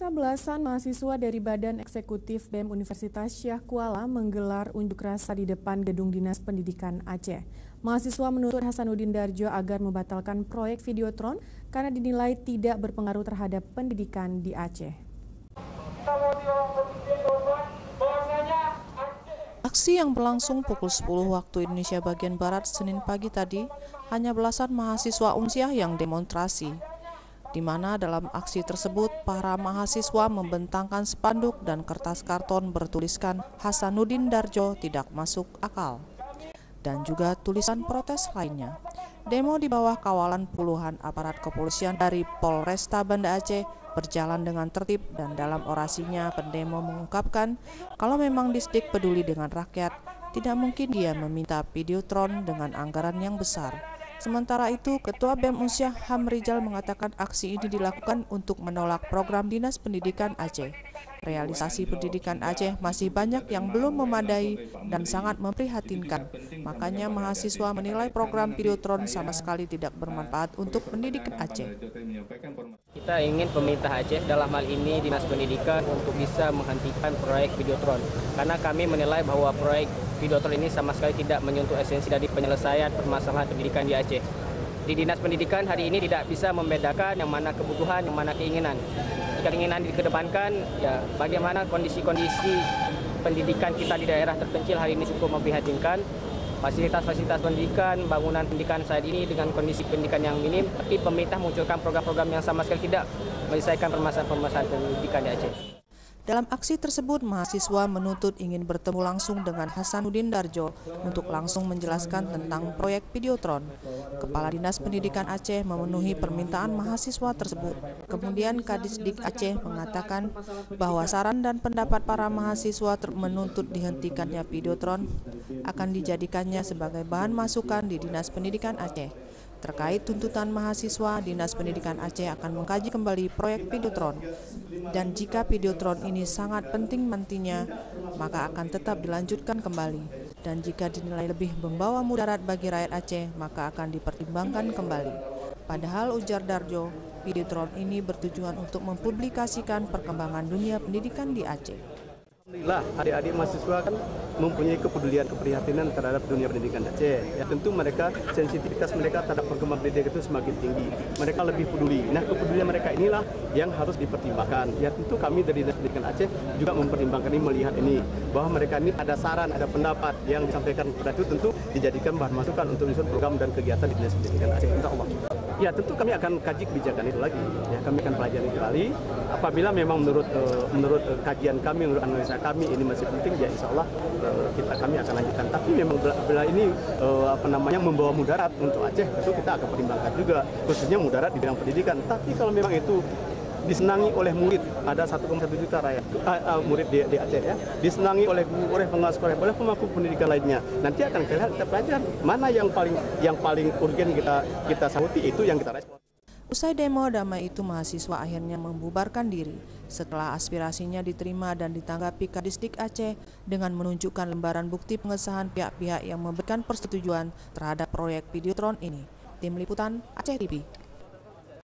Saudara, belasan mahasiswa dari Badan Eksekutif BEM Universitas Syah Kuala menggelar unjuk rasa di depan Gedung Dinas Pendidikan Aceh. Mahasiswa menuntut Hasanuddin Dardjo agar membatalkan proyek Videotron karena dinilai tidak berpengaruh terhadap pendidikan di Aceh. Aksi yang berlangsung pukul 10 waktu Indonesia bagian Barat Senin pagi tadi hanya belasan mahasiswa Unsyah yang demonstrasi, di mana dalam aksi tersebut para mahasiswa membentangkan spanduk dan kertas karton bertuliskan Hasanuddin Dardjo tidak masuk akal, dan juga tulisan protes lainnya. Demo di bawah kawalan puluhan aparat kepolisian dari Polresta Banda Aceh berjalan dengan tertib, dan dalam orasinya pendemo mengungkapkan kalau memang Disdik peduli dengan rakyat, tidak mungkin dia meminta Videotron dengan anggaran yang besar. Sementara itu, Ketua BEM Unsyah Hamrizal mengatakan aksi ini dilakukan untuk menolak program Dinas Pendidikan Aceh. Realisasi pendidikan Aceh masih banyak yang belum memadai dan sangat memprihatinkan. Makanya mahasiswa menilai program Videotron sama sekali tidak bermanfaat untuk pendidikan Aceh. Kita ingin pemerintah Aceh, dalam hal ini Dinas Pendidikan, untuk bisa menghentikan proyek Videotron. Karena kami menilai bahwa proyek Videotron ini sama sekali tidak menyentuh esensi dari penyelesaian permasalahan pendidikan di Aceh. Di Dinas Pendidikan hari ini tidak bisa membedakan yang mana kebutuhan, yang mana keinginan. Jika keinginan dikedepankan, ya bagaimana kondisi-kondisi pendidikan kita di daerah terpencil hari ini cukup memprihatinkan. Fasilitas-fasilitas pendidikan, bangunan pendidikan saat ini dengan kondisi pendidikan yang minim, tapi pemerintah munculkan program-program yang sama sekali tidak menyelesaikan permasalahan pendidikan di Aceh. Dalam aksi tersebut, mahasiswa menuntut ingin bertemu langsung dengan Hasanuddin Dardjo untuk langsung menjelaskan tentang proyek Videotron. Kepala Dinas Pendidikan Aceh memenuhi permintaan mahasiswa tersebut. Kemudian Kadisdik Aceh mengatakan bahwa saran dan pendapat para mahasiswa menuntut dihentikannya Videotron akan dijadikannya sebagai bahan masukan di Dinas Pendidikan Aceh. Terkait tuntutan mahasiswa, Dinas Pendidikan Aceh akan mengkaji kembali proyek Videotron. Dan jika Videotron ini sangat penting nantinya, maka akan tetap dilanjutkan kembali. Dan jika dinilai lebih membawa mudarat bagi rakyat Aceh, maka akan dipertimbangkan kembali. Padahal ujar Dardjo, Videotron ini bertujuan untuk mempublikasikan perkembangan dunia pendidikan di Aceh. Alhamdulillah, adik-adik mahasiswa kan mempunyai kepedulian, keprihatinan terhadap dunia pendidikan Aceh. Ya, tentu mereka, sensitivitas mereka terhadap perkembangan pendidikan itu semakin tinggi. Mereka lebih peduli. Nah, kepedulian mereka inilah yang harus dipertimbangkan. Ya, tentu kami dari Dinas Pendidikan Aceh juga mempertimbangkan ini, melihat ini, bahwa mereka ini ada saran, ada pendapat yang disampaikan kepada itu tentu dijadikan bahan masukan untuk menyusun program dan kegiatan di Dinas Pendidikan Aceh. Insya Allah. Ya, tentu kami akan kaji kebijakan itu lagi. Ya, kami akan pelajari kembali. Apabila memang menurut kajian kami, menurut analisa kami ini masih penting, ya insya Allah kami akan lanjutkan. Tapi memang bila ini membawa mudarat untuk Aceh, itu kita akan pertimbangkan juga, khususnya mudarat di bidang pendidikan. Tapi kalau memang itu disenangi oleh murid, ada 1,1 juta rakyat murid di Aceh, ya, disenangi oleh guru, oleh pengawas sekolah, oleh pemangku pendidikan lainnya. Nanti akan kita pelajari mana yang paling urgen kita sahuti, itu yang kita respon. Usai demo damai itu, mahasiswa akhirnya membubarkan diri setelah aspirasinya diterima dan ditanggapi Kadisdik Aceh dengan menunjukkan lembaran bukti pengesahan pihak-pihak yang memberikan persetujuan terhadap proyek Videotron ini. Tim Liputan Aceh TV.